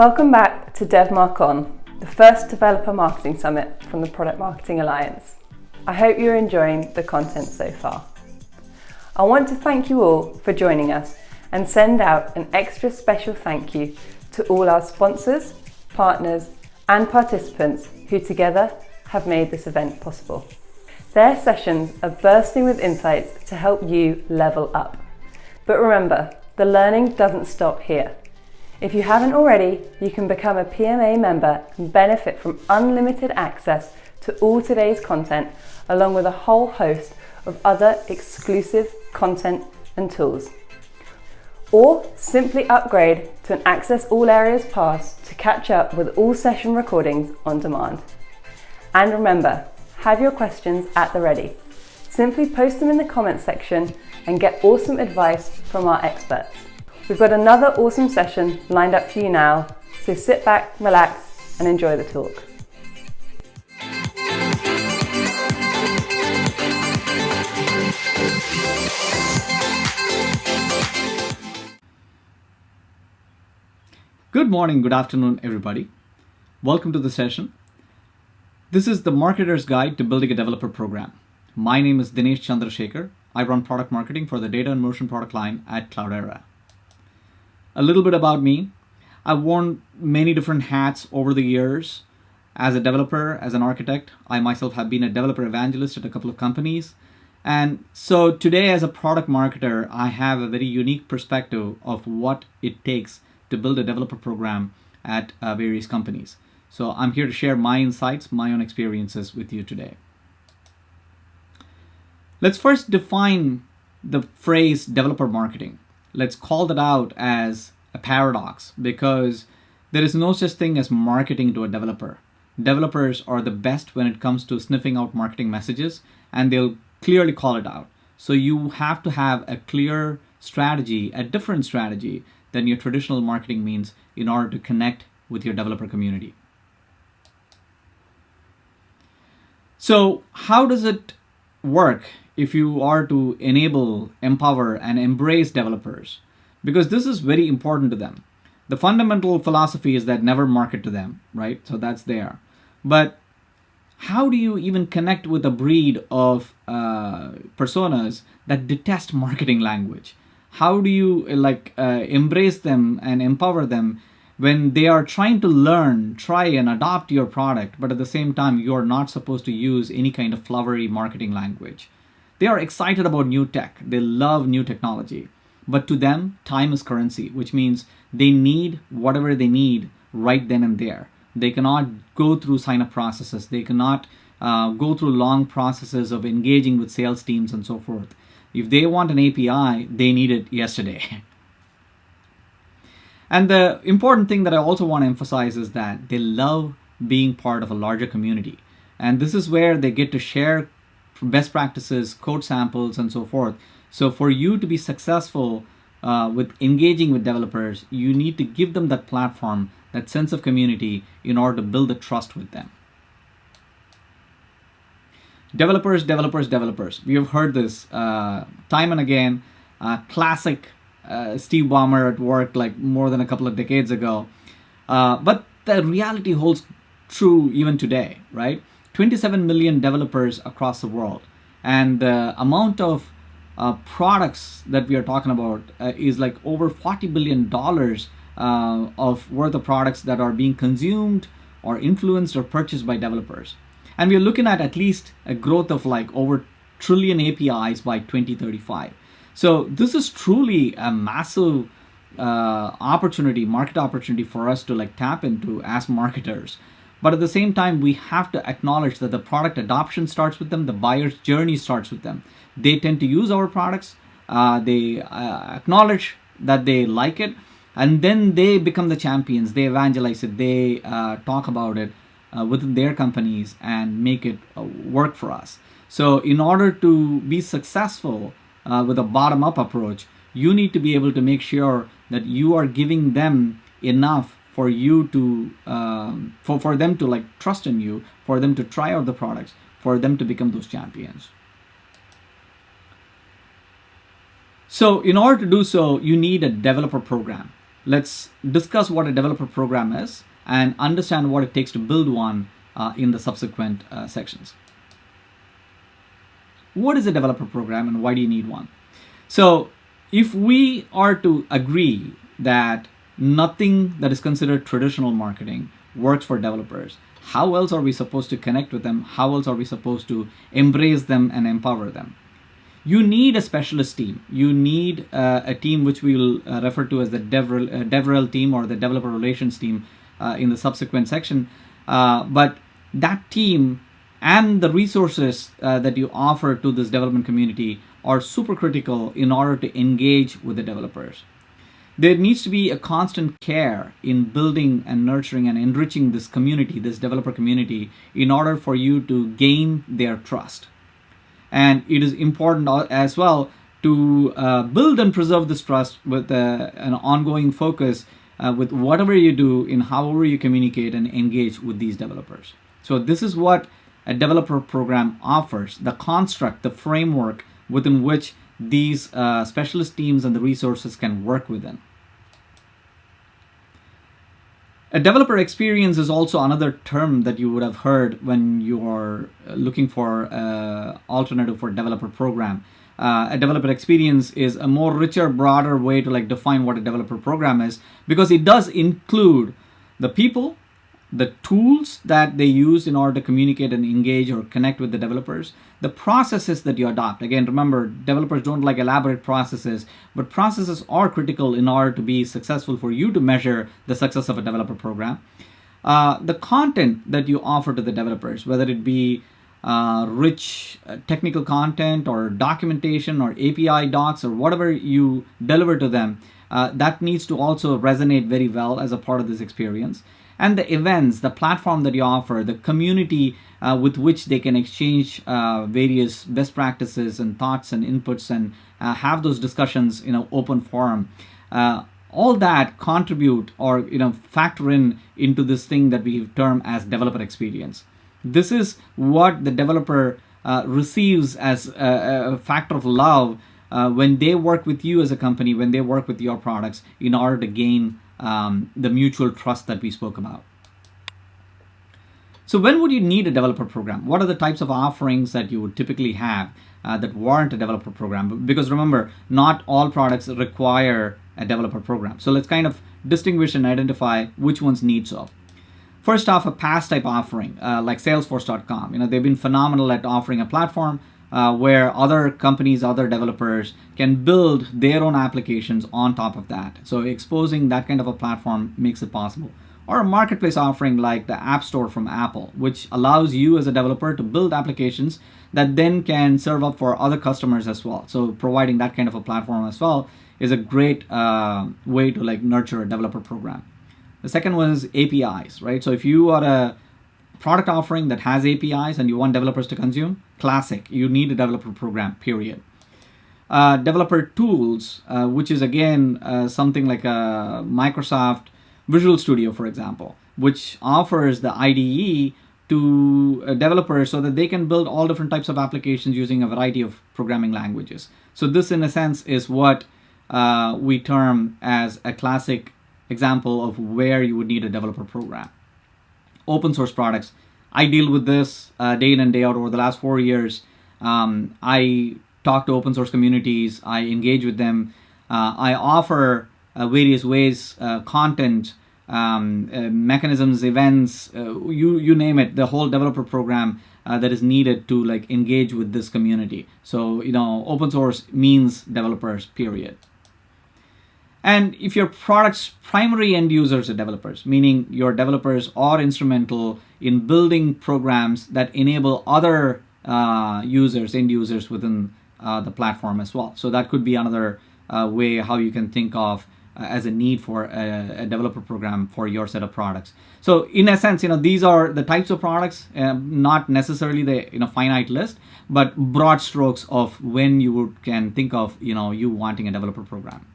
Welcome back to DevMarcon, the first developer marketing summit from the Product Marketing Alliance. I hope you're enjoying the content so far. I want to thank you all for joining us and send out an extra special thank you to all our sponsors, partners and participants who together have made this event possible. Their sessions are bursting with insights to help you level up. But remember, the learning doesn't stop here. If you haven't already, you can become a PMA member and benefit from unlimited access to all today's content, along with a whole host of other exclusive content and tools. Or simply upgrade to an Access All Areas pass to catch up with all session recordings on demand. And remember, have your questions at the ready. Simply post them in the comments section and get awesome advice from our experts. We've got another awesome session lined up for you now, so sit back, relax, and enjoy the talk. Good morning, good afternoon, everybody. Welcome to the session. This is the Marketer's Guide to Building a Developer Program. My name is Dinesh Chandrasekhar. I run product marketing for the Data and Motion product line at Cloudera. A little bit about me. I've worn many different hats over the years. As a developer, as an architect, I myself have been a developer evangelist at a couple of companies. And so today as a product marketer, I have a very unique perspective of what it takes to build a developer program at various companies. So I'm here to share my insights, my own experiences with you today. Let's first define the phrase developer marketing. Let's call that out as a paradox because there is no such thing as marketing to a developer. Developers are the best when it comes to sniffing out marketing messages, and they'll clearly call it out. So you have to have a clear strategy, a different strategy than your traditional marketing means in order to connect with your developer community. So how does it work if you are to enable, empower, and embrace developers? Because this is very important to them. The fundamental philosophy is that never market to them, right? So that's there. But how do you even connect with a breed of personas that detest marketing language? How do you embrace them and empower them when they are trying to learn, try and adopt your product, but at the same time, you are not supposed to use any kind of flowery marketing language? They are excited about new tech. They love new technology. But to them, time is currency, which means they need whatever they need right then and there. They cannot go through sign-up processes. They cannot go through long processes of engaging with sales teams and so forth. If they want an API, they need it yesterday. And the important thing that I also want to emphasize is that they love being part of a larger community. And this is where they get to share best practices, code samples, and so forth. So for you to be successful with engaging with developers, you need to give them that platform, that sense of community in order to build the trust with them. Developers, developers, developers. We have heard this time and again. Classic Steve Ballmer at work like more than a couple of decades ago. But the reality holds true even today, right? 27 million developers across the world. And the amount of products that we are talking about is like over $40 billion of worth of products that are being consumed or influenced or purchased by developers. And we are looking at least a growth of like over trillion APIs by 2035. So this is truly a massive market opportunity for us to like tap into as marketers. But at the same time, we have to acknowledge that the product adoption starts with them, the buyer's journey starts with them. They tend to use our products, they acknowledge that they like it, and then they become the champions, they evangelize it, they talk about it within their companies and make it work for us. So in order to be successful with a bottom-up approach, you need to be able to make sure that you are giving them enough for you to for them to like trust in you, for them to try out the products, for them to become those champions. So in order to do so, you need a developer program. let's discuss what a developer program is and understand what it takes to build one in the subsequent sections. What is a developer program and why do you need one? So if we are to agree that nothing that is considered traditional marketing works for developers, how else are we supposed to connect with them? How else are we supposed to embrace them and empower them? You need a specialist team. You need a team which we will refer to as the DevRel team or the developer relations team in the subsequent section. But that team and the resources that you offer to this development community are super critical in order to engage with the developers. There needs to be a constant care in building and nurturing and enriching this community, this developer community, in order for you to gain their trust. And it is important as well to build and preserve this trust with an ongoing focus with whatever you do in however you communicate and engage with these developers. So this is what a developer program offers, the construct, the framework within which these specialist teams and the resources can work within. A developer experience is also another term that you would have heard when you are looking for an alternative for developer program. A developer experience is a more richer, broader way to define what a developer program is, because it does include the people, the tools that they use in order to communicate and engage or connect with the developers, the processes that you adopt. Again, remember, developers don't like elaborate processes, but processes are critical in order to be successful for you to measure the success of a developer program. The content that you offer to the developers, whether it be rich technical content or documentation or API docs or whatever you deliver to them, that needs to also resonate very well as a part of this experience. And the events, the platform that you offer, the community with which they can exchange various best practices and thoughts and inputs and have those discussions in an open forum. All that contribute or factor into this thing that we term as developer experience. This is what the developer receives as a factor of love when they work with you as a company, when they work with your products in order to gain the mutual trust that we spoke about. So when would you need a developer program? What are the types of offerings that you would typically have that warrant a developer program? Because remember, not all products require a developer program. So let's kind of distinguish and identify which ones need so. First off, a PaaS type offering like Salesforce.com. They've been phenomenal at offering a platform where other companies, other developers can build their own applications on top of that. So exposing that kind of a platform makes it possible. Or a marketplace offering like the App Store from Apple, which allows you as a developer to build applications that then can serve up for other customers as well. So providing that kind of a platform as well is a great way to nurture a developer program. The second one is APIs, right? So if you are a product offering that has APIs and you want developers to consume, classic, you need a developer program, period. Developer tools, which is again something like a Microsoft Visual Studio, for example, which offers the IDE to developers so that they can build all different types of applications using a variety of programming languages. So this, in a sense, is what we term as a classic example of where you would need a developer program. Open source products. I deal with this day in and day out over the last 4 years. I talk to open source communities. I engage with them. I offer various ways, content, mechanisms, events, you name it, the whole developer program that is needed to engage with this community. So, open source means developers, period. And if your product's primary end users are developers, meaning your developers are instrumental in building programs that enable other end users within the platform as well. So that could be another way how you can think of as a need for a developer program for your set of products. So in a sense, these are the types of products, not necessarily the finite list, but broad strokes of when you can think of you wanting a developer program.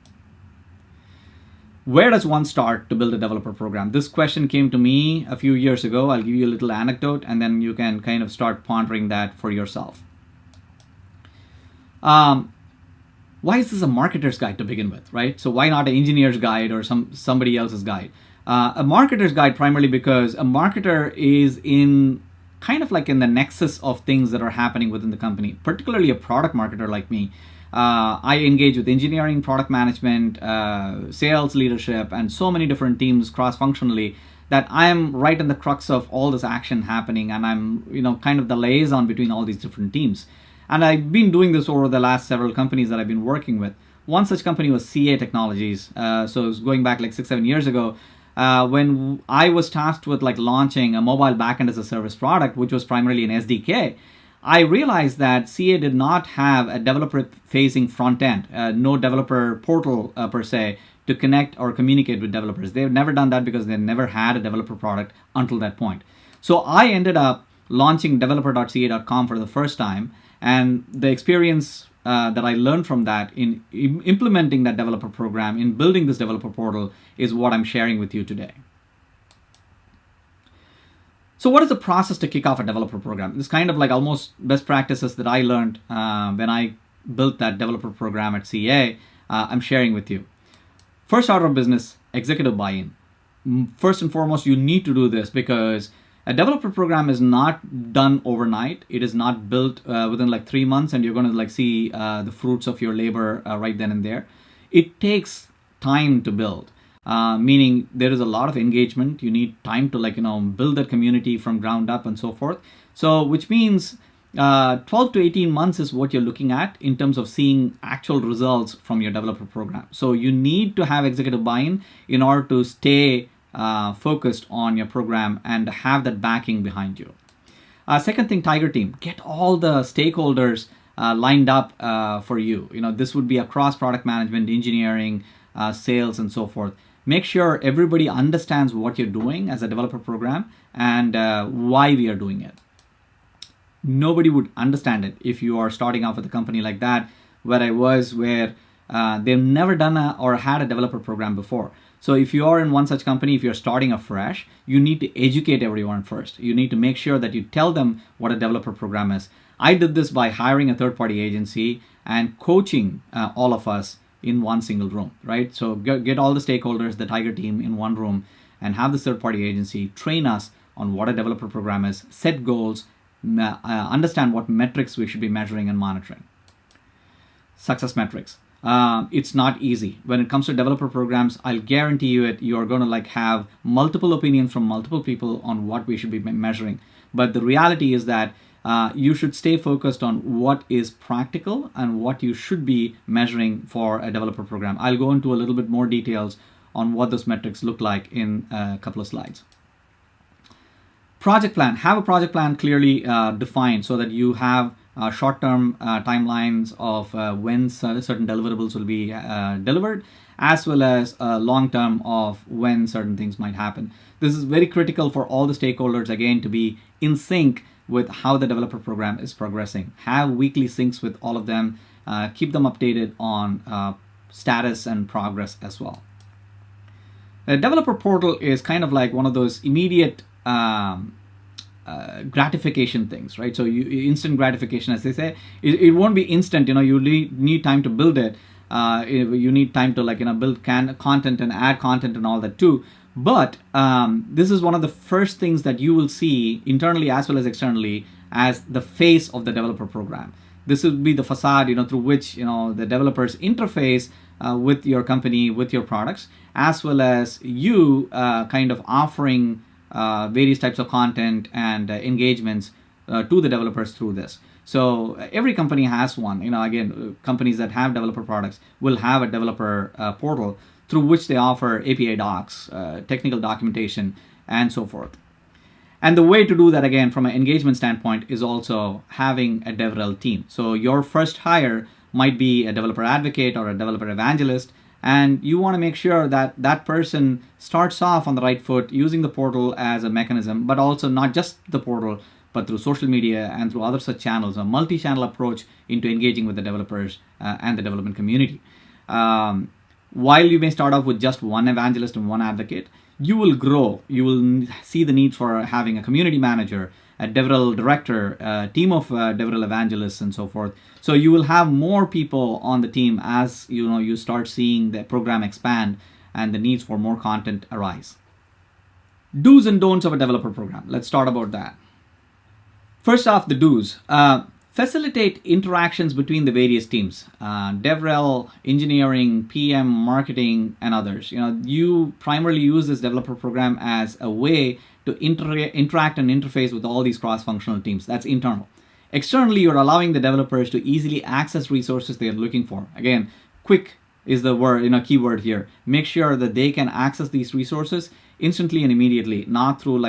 Where does one start to build a developer program? This question came to me a few years ago. I'll give you a little anecdote and then you can kind of start pondering that for yourself. why is this a marketer's guide to begin with, right? So why not an engineer's guide or somebody else's guide? A marketer's guide primarily because a marketer is in kind of like in the nexus of things that are happening within the company, particularly a product marketer like me. I engage with engineering, product management, sales leadership, and so many different teams cross-functionally that I am right in the crux of all this action happening, and I'm kind of the liaison between all these different teams. And I've been doing this over the last several companies that I've been working with. One such company was CA Technologies. So it was going back like 6-7 years ago when I was tasked with like launching a mobile backend as a service product, which was primarily an SDK. I realized that CA did not have a developer-facing front end, no developer portal per se, to connect or communicate with developers. They've never done that because they never had a developer product until that point. So I ended up launching developer.ca.com for the first time, and the experience that I learned from that in implementing that developer program, in building this developer portal, is what I'm sharing with you today. So what is the process to kick off a developer program? It's kind of like almost best practices that I learned when I built that developer program at CA, I'm sharing with you. First order of business, executive buy-in. First and foremost, you need to do this because a developer program is not done overnight. It is not built within like 3 months and you're going to like see the fruits of your labor right then and there. It takes time to build, meaning there is a lot of engagement. You need time to build that community from ground up and so forth. So which means 12 to 18 months is what you're looking at in terms of seeing actual results from your developer program. So you need to have executive buy-in in order to stay focused on your program and have that backing behind you. Second thing, Tiger Team. Get all the stakeholders lined up for you. This would be across product management, engineering, sales, and so forth. Make sure everybody understands what you're doing as a developer program and why we are doing it. Nobody would understand it if you are starting off with a company like that, where I was, where they've never done or had a developer program before. So if you are in one such company, if you're starting afresh, you need to educate everyone first. You need to make sure that you tell them what a developer program is. I did this by hiring a third-party agency and coaching all of us in one single room, right? So get all the stakeholders, the Tiger Team in one room and have the third-party agency train us on what a developer program is, set goals, understand what metrics we should be measuring and monitoring. Success metrics. It's not easy. When it comes to developer programs, I'll guarantee you're going to have multiple opinions from multiple people on what we should be measuring. But the reality is that you should stay focused on what is practical and what you should be measuring for a developer program. I'll go into a little bit more details on what those metrics look like in a couple of slides. Project plan. Have a project plan clearly defined so that you have short-term timelines of when certain deliverables will be delivered, as well as long-term of when certain things might happen. This is very critical for all the stakeholders, again, to be in sync with how the developer program is progressing. Have weekly syncs with all of them. Keep them updated on status and progress as well. The developer portal is kind of like one of those immediate gratification things, right? So instant gratification, as they say, it won't be instant. You need time to build it. You need time to build content and add content and all that too. But this is one of the first things that you will see internally as well as externally as the face of the developer program. This will be the facade, through which the developers interface with your company, with your products, as well as you kind of offering various types of content and engagements to the developers through this. So every company has one. Again, companies that have developer products will have a developer portal through which they offer API docs, technical documentation, and so forth. And the way to do that, again, from an engagement standpoint, is also having a DevRel team. So your first hire might be a developer advocate or a developer evangelist, and you want to make sure that that person starts off on the right foot using the portal as a mechanism, but also not just the portal, but through social media and through other such channels, a multi-channel approach into engaging with the developers and the development community. While you may start off with just one evangelist and one advocate, you will grow. You will see the need for having a community manager, a DevRel director, a team of DevRel evangelists, and so forth. So you will have more people on the team as you start seeing the program expand and the needs for more content arise. Do's and don'ts of a developer program. Let's start about that. First off, the do's. Facilitate interactions between the various teams, DevRel, engineering, PM, marketing, and others. You primarily use this developer program as a way to interact and interface with all these cross-functional teams. That's internal. Externally, you're allowing the developers to easily access resources they are looking for. Again, quick is the word, keyword here. Make sure that they can access these resources instantly and immediately, not through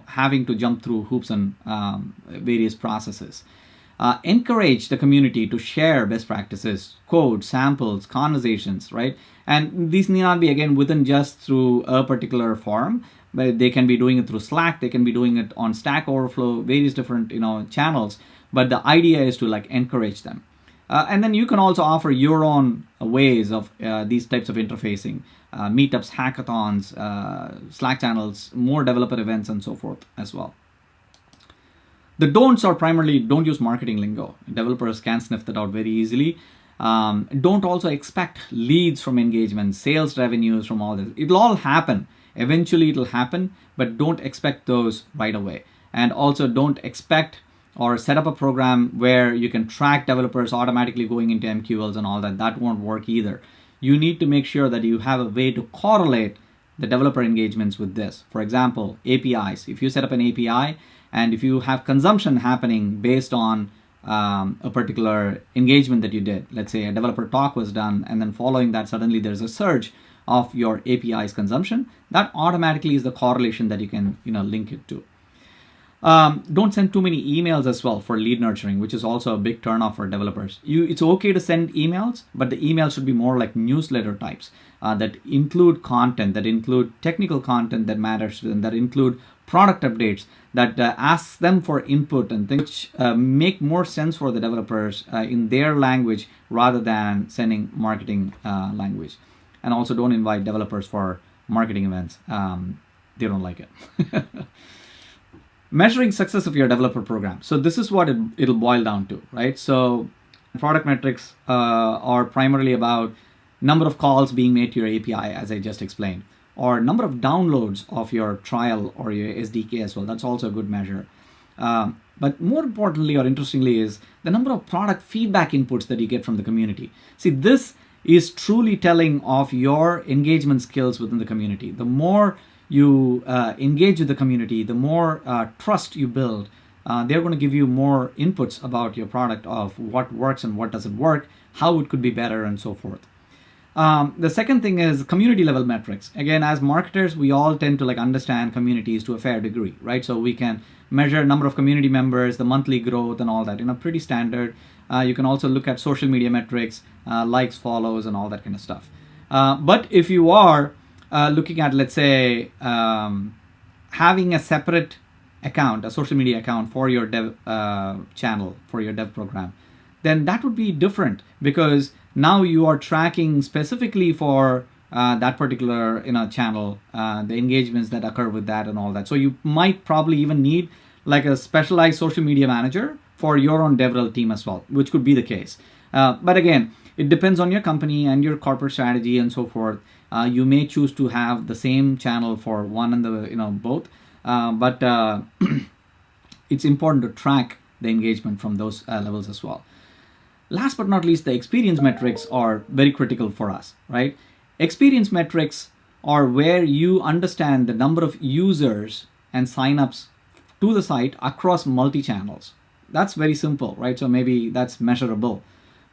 having to jump through hoops and various processes. Encourage the community to share best practices, code, samples, conversations, right? And these need not be, again, within just through a particular forum, but they can be doing it through Slack, they can be doing it on Stack Overflow, various different, channels. But the idea is to encourage them. And then you can also offer your own ways of these types of interfacing, meetups, hackathons, Slack channels, more developer events, and so forth as well. The don'ts are primarily don't use marketing lingo. Developers can sniff that out very easily. Don't also expect leads from engagement, sales revenues from all this. It'll all happen. Eventually it'll happen, but don't expect those right away. And also don't expect or set up a program where you can track developers automatically going into MQLs and all that. That won't work either. You need to make sure that you have a way to correlate the developer engagements with this. For example, APIs. If you set up an API, and if you have consumption happening based on a particular engagement that you did, let's say a developer talk was done, and then following that, suddenly there's a surge of your API's consumption, that automatically is the correlation that you can link it to. Don't send too many emails as well for lead nurturing, which is also a big turnoff for developers. It's okay to send emails, but the emails should be more like newsletter types that include content, that include technical content that matters to them, that include product updates, that ask them for input and things which make more sense for the developers in their language rather than sending marketing language. And also don't invite developers for marketing events. They don't like it. Measuring success of your developer program. So this is what it'll boil down to, right? So product metrics are primarily about number of calls being made to your API, as I just explained, or number of downloads of your trial or your SDK as well. That's also a good measure. But more importantly or interestingly is the number of product feedback inputs that you get from the community. See, this is truly telling of your engagement skills within the community. The more you engage with the community, the more trust you build, they're going to give you more inputs about your product of what works and what doesn't work, how it could be better, and so forth. The second thing is community level metrics. Again, as marketers, we all tend to understand communities to a fair degree, right? So we can measure number of community members, the monthly growth, and all that, pretty standard. You can also look at social media metrics, likes, follows, and all that kind of stuff. But if you are looking at, let's say, having a separate account, a social media account for your dev channel, for your dev program, then that would be different, because now you are tracking specifically for that particular channel, the engagements that occur with that and all that. So you might probably even need a specialized social media manager for your own DevRel team as well, which could be the case. But again, it depends on your company and your corporate strategy and so forth. You may choose to have the same channel for one and the both, but it's important to track the engagement from those levels as well. Last but not least, the experience metrics are very critical for us, right? Experience metrics are where you understand the number of users and signups to the site across multi-channels. That's very simple, right? So maybe that's measurable.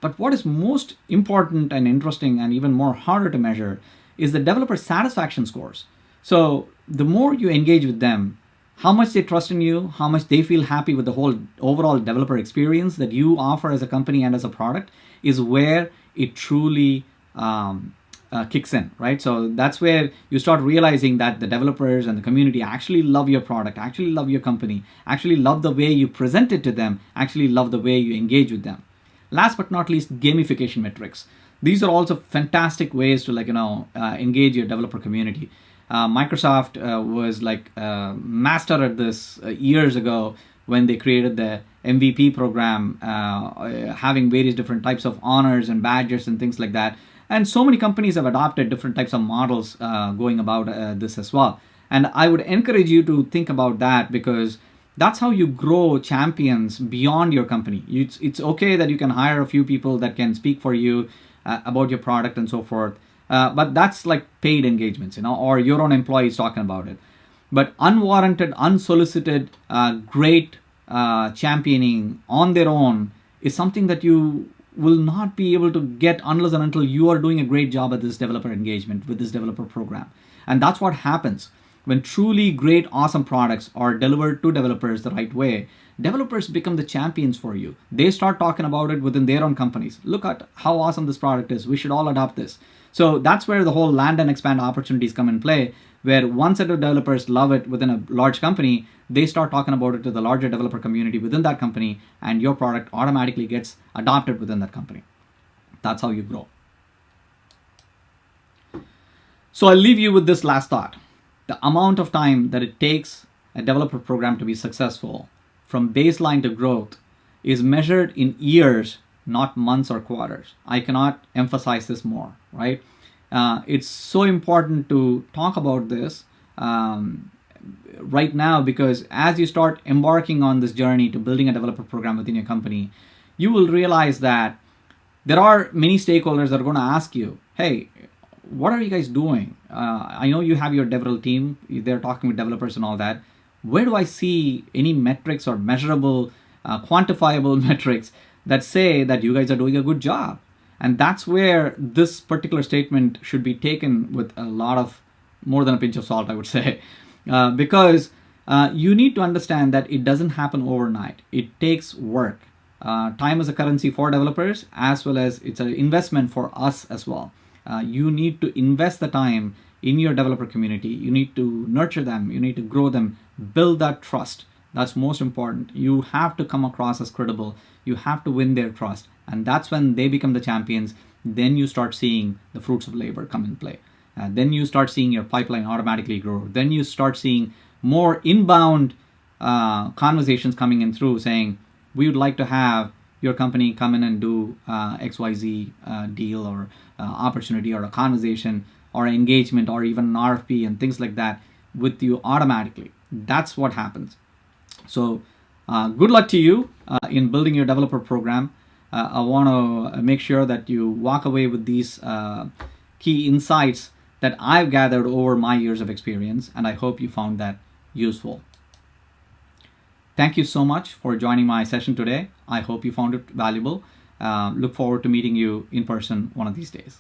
But what is most important and interesting and even more harder to measure is the developer satisfaction scores. So the more you engage with them, how much they trust in you, how much they feel happy with the whole overall developer experience that you offer as a company and as a product is where it truly kicks in, right? So that's where you start realizing that the developers and the community actually love your product, actually love your company, actually love the way you present it to them, actually love the way you engage with them. Last but not least, gamification metrics. These are also fantastic ways to engage your developer community. Microsoft was master at this years ago when they created the MVP program, having various different types of honors and badges and things like that. And so many companies have adopted different types of models going about this as well. And I would encourage you to think about that, because that's how you grow champions beyond your company. It's okay that you can hire a few people that can speak for you about your product and so forth. But that's like paid engagements, or your own employees talking about it. But unwarranted, unsolicited, great championing on their own is something that you will not be able to get unless and until you are doing a great job at this developer engagement with this developer program. And that's what happens when truly great, awesome products are delivered to developers the right way. Developers become the champions for you. They start talking about it within their own companies. Look at how awesome this product is. We should all adopt this. So that's where the whole land and expand opportunities come in play, where one set of developers love it within a large company, they start talking about it to the larger developer community within that company, and your product automatically gets adopted within that company. That's how you grow. So I'll leave you with this last thought. The amount of time that it takes a developer program to be successful, from baseline to growth, is measured in years, not months or quarters. I cannot emphasize this more, right? It's so important to talk about this right now, because as you start embarking on this journey to building a developer program within your company, you will realize that there are many stakeholders that are going to ask you, hey, what are you guys doing? I know you have your DevRel team, they're talking with developers and all that. Where do I see any metrics or measurable, quantifiable metrics that say that you guys are doing a good job? And that's where this particular statement should be taken with a lot of, more than a pinch of salt, I would say, because you need to understand that it doesn't happen overnight. It takes work. Time is a currency for developers, as well as it's an investment for us as well. You need to invest the time in your developer community. You need to nurture them. You need to grow them, build that trust. That's most important. You have to come across as credible. You have to win their trust. And that's when they become the champions. Then you start seeing the fruits of labor come in play. Then you start seeing your pipeline automatically grow. Then you start seeing more inbound conversations coming in through saying, we would like to have your company come in and do XYZ deal or opportunity or a conversation or an engagement or even an RFP and things like that with you automatically. That's what happens. So good luck to you in building your developer program. I want to make sure that you walk away with these key insights that I've gathered over my years of experience, and I hope you found that useful. Thank you so much for joining my session today. I hope you found it valuable. Look forward to meeting you in person one of these days.